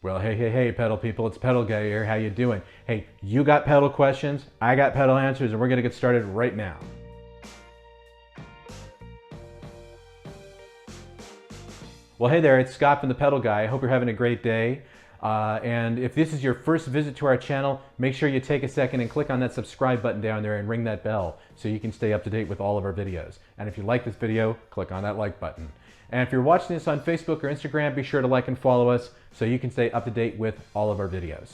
Well, hey, pedal people, it's Pedal Guy here. How you doing? Hey, you got pedal questions, I got pedal answers, and we're gonna get started right now. Well, hey there, it's Scott from the Pedal Guy. I hope you're having a great day. And if this is your first visit to our channel, make sure you take a second and click on that subscribe button down there and ring that bell so you can stay up to date with all of our videos. And if you like this video, click on that like button. And if you're watching this on Facebook or Instagram, be sure to like and follow us so you can stay up to date with all of our videos.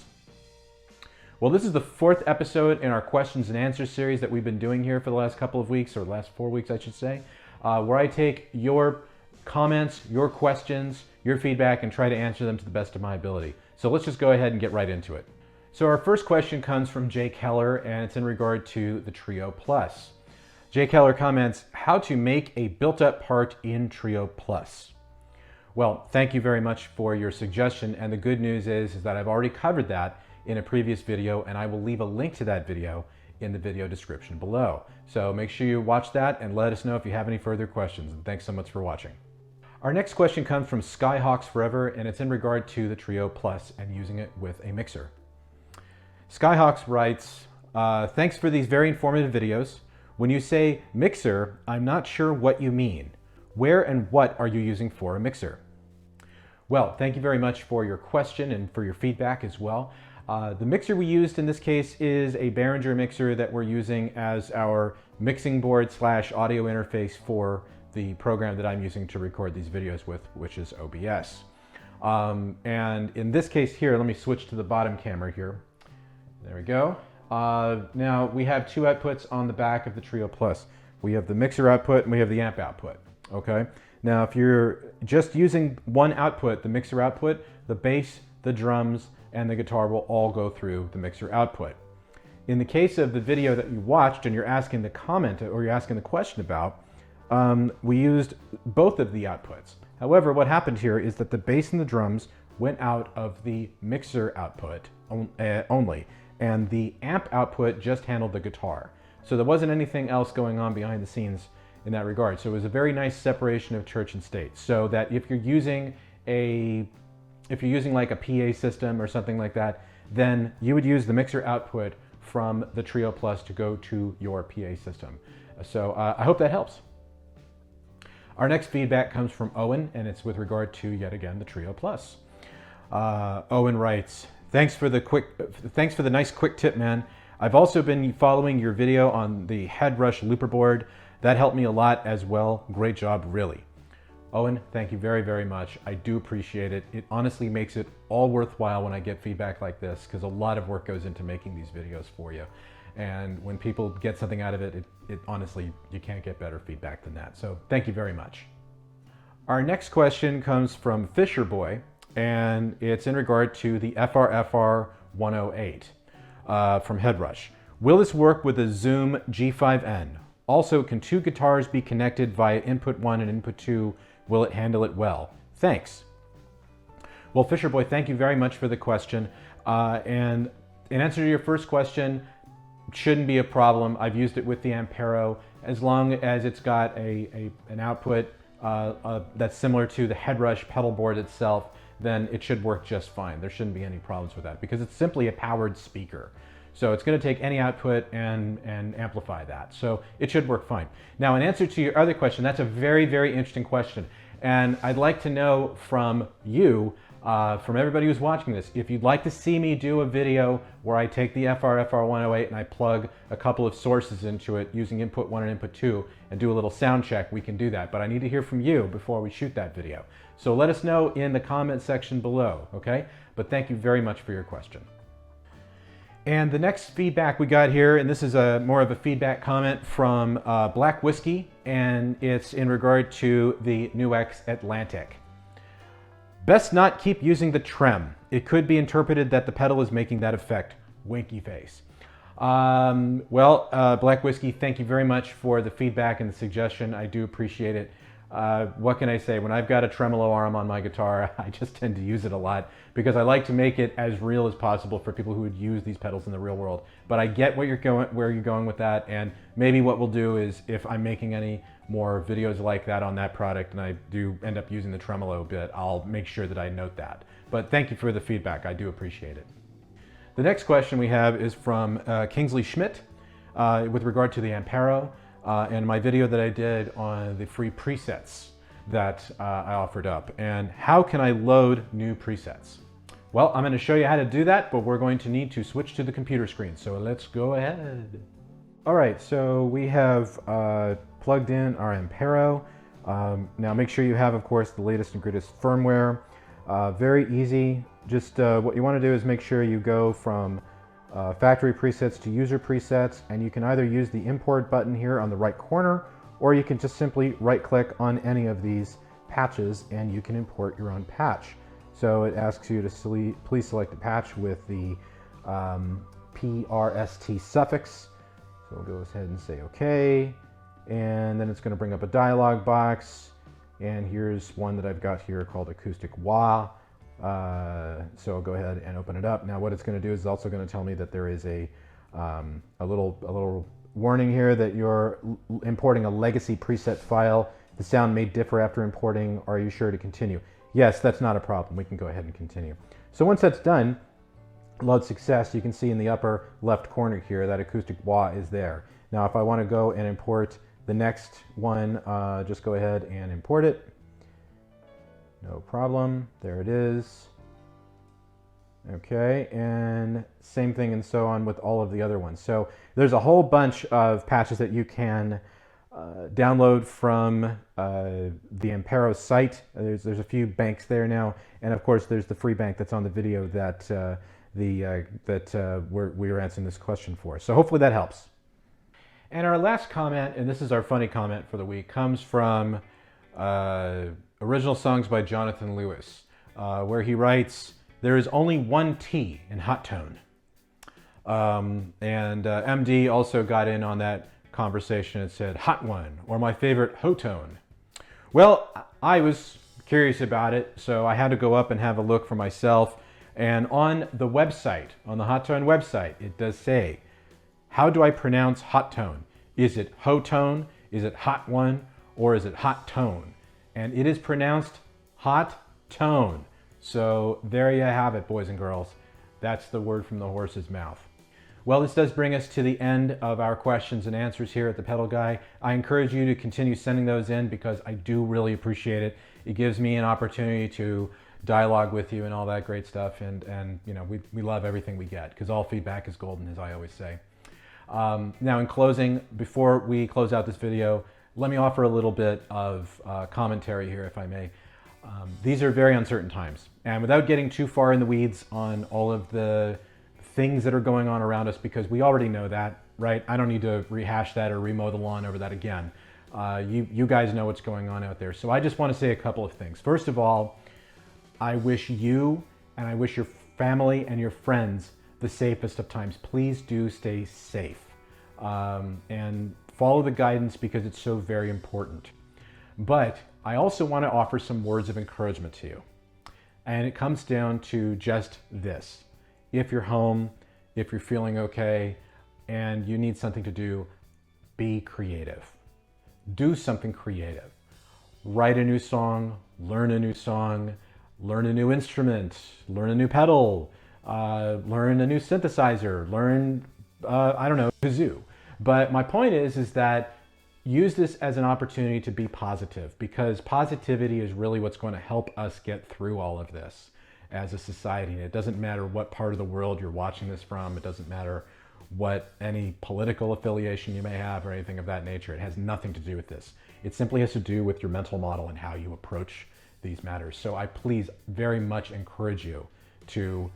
Well, this is the fourth episode in our questions and answers series that we've been doing here for the last couple of weeks, or last 4 weeks, I should say, where I take your comments, your questions, your feedback, and try to answer them to the best of my ability. So let's just go ahead and get right into it. So our first question comes from Jay Keller, and it's in regard to the Trio Plus. Jay Keller comments, how to make a built-up part in Trio Plus. Well, thank you very much for your suggestion, and the good news is that I've already covered that in a previous video, and I will leave a link to that video in the video description below. So make sure you watch that and let us know if you have any further questions, and thanks so much for watching. Our next question comes from Skyhawks Forever, and it's in regard to the Trio Plus and using it with a mixer. Skyhawks writes, thanks for these very informative videos. When you say mixer, I'm not sure what you mean. Where and what are you using for a mixer? Well, thank you very much for your question and for your feedback as well. The mixer we used in this case is a Behringer mixer that we're using as our mixing board / audio interface for the program that I'm using to record these videos with, which is OBS. And in this case here, let me switch to the bottom camera here. There we go. Now we have two outputs on the back of the Trio Plus. We have the mixer output and we have the amp output, okay? Now if you're just using one output, the mixer output, the bass, the drums, and the guitar will all go through the mixer output. In the case of the video that you watched and you're asking the comment or you're asking the question about, we used both of the outputs. However, what happened here is that the bass and the drums went out of the mixer output only, and the amp output just handled the guitar. So there wasn't anything else going on behind the scenes in that regard. So it was a very nice separation of church and state, so that if you're using like a PA system or something like that, then you would use the mixer output from the Trio Plus to go to your PA system. So I hope that helps. Our next feedback comes from Owen, and it's with regard to, yet again, the Trio Plus. Owen writes, thanks for the nice quick tip, man. I've also been following your video on the head rush looper board. That helped me a lot as well. Great job, really. Owen, thank you very, very much. I do appreciate it. It honestly makes it all worthwhile when I get feedback like this, because a lot of work goes into making these videos for you. And when people get something out of it, it honestly, you can't get better feedback than that. So thank you very much. Our next question comes from Fischer Boy, and it's in regard to the FR 108 from Headrush. Will this work with a Zoom G5N? Also, can two guitars be connected via input 1 and input 2? Will it handle it well? Thanks. Well, Fischer Boy, thank you very much for the question. And in answer to your first question, shouldn't be a problem. I've used it with the Ampero. As long as it's got an output that's similar to the Headrush pedal board itself, then it should work just fine. There shouldn't be any problems with that because it's simply a powered speaker. So it's going to take any output and amplify that. So it should work fine. Now, in answer to your other question, that's a very, very interesting question. And I'd like to know from you, from everybody who's watching this, if you'd like to see me do a video where I take the FR 108 and I plug a couple of sources into it using input 1 and input 2 and do a little sound check, we can do that. But I need to hear from you before we shoot that video. So let us know in the comment section below, okay? But thank you very much for your question. And the next feedback we got here, and this is more of a feedback comment from Black Whiskey, and it's in regard to the NUX Atlantic. Best not keep using the trem. It could be interpreted that the pedal is making that effect. Winky face. Black Whiskey, thank you very much for the feedback and the suggestion. I do appreciate it. what can I say? When I've got a tremolo arm on my guitar, I just tend to use it a lot because I like to make it as real as possible for people who would use these pedals in the real world. But I get where you're going with that, and maybe what we'll do is, if I'm making any more videos like that on that product and I do end up using the tremolo bit, I'll make sure that I note that. But thank you for the feedback. I do appreciate it. The next question we have is from Kingsley Schmidt with regard to the Ampero and my video that I did on the free presets that I offered up. And how can I load new presets? Well, I'm going to show you how to do that, but we're going to need to switch to the computer screen. So let's go ahead. All right, so we have plugged in our Ampero. Now make sure you have, of course, the latest and greatest firmware. Very easy. Just what you want to do is make sure you go from factory presets to user presets, and you can either use the import button here on the right corner, or you can just simply right click on any of these patches and you can import your own patch. So it asks you to please select a patch with the PRST suffix. So we'll go ahead and say OK, and then it's going to bring up a dialog box, and here's one that I've got here called Acoustic Wah. So I'll go ahead and open it up. Now what it's going to do is it's also going to tell me that there is a little warning here that you're importing a legacy preset file. The sound may differ after importing. Are you sure to continue? Yes, that's not a problem. We can go ahead and continue. So once that's done, load success, you can see in the upper left corner here that Acoustic Wah is there. Now if I want to go and import the next one, just go ahead and import it. No problem. There it is. Okay, and same thing and so on with all of the other ones. So there's a whole bunch of patches that you can download from the Ampero site. There's a few banks there now, and of course there's the free bank that's on the video that we were answering this question for. So hopefully that helps. And our last comment, and this is our funny comment for the week, comes from Original Songs by Jonathan Lewis, where he writes, "There is only one T in Hotone." MD also got in on that conversation and said, "Hot one," or my favorite, Hotone. Well, I was curious about it, so I had to go up and have a look for myself. And on the website, on the Hotone website, it does say, how do I pronounce Hotone? Is it Hotone? Is it Hot One? Or is it Hot Tone? And it is pronounced Hot Tone. So there you have it, boys and girls. That's the word from the horse's mouth. Well, this does bring us to the end of our questions and answers here at the Pedal Guy. I encourage you to continue sending those in because I do really appreciate it. It gives me an opportunity to dialogue with you and all that great stuff, and you know, we love everything we get because all feedback is golden, as I always say. Now in closing, before we close out this video, let me offer a little bit of commentary here, if I may. These are very uncertain times, and without getting too far in the weeds on all of the things that are going on around us, because we already know that, right? I don't need to rehash that or remow the lawn over that again. You guys know what's going on out there. So I just want to say a couple of things. First of all, I wish you and I wish your family and your friends the safest of times. Please do stay safe and follow the guidance because it's so very important. But I also want to offer some words of encouragement to you. And it comes down to just this. If you're home, if you're feeling okay, and you need something to do, be creative. Do something creative. Write a new song, learn a new song, learn a new instrument, learn a new pedal, learn a new synthesizer, learn, I don't know, kazoo. But my point is that use this as an opportunity to be positive, because positivity is really what's going to help us get through all of this as a society. And it doesn't matter what part of the world you're watching this from. It doesn't matter what any political affiliation you may have or anything of that nature. It has nothing to do with this. It simply has to do with your mental model and how you approach these matters. So I please very much encourage you to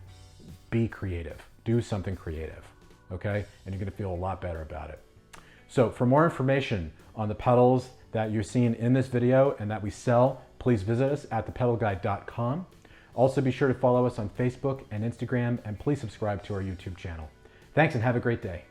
be creative. Do something creative, okay? And you're gonna feel a lot better about it. So for more information on the pedals that you're seeing in this video and that we sell, please visit us at thepedalguy.com. Also be sure to follow us on Facebook and Instagram, and please subscribe to our YouTube channel. Thanks and have a great day.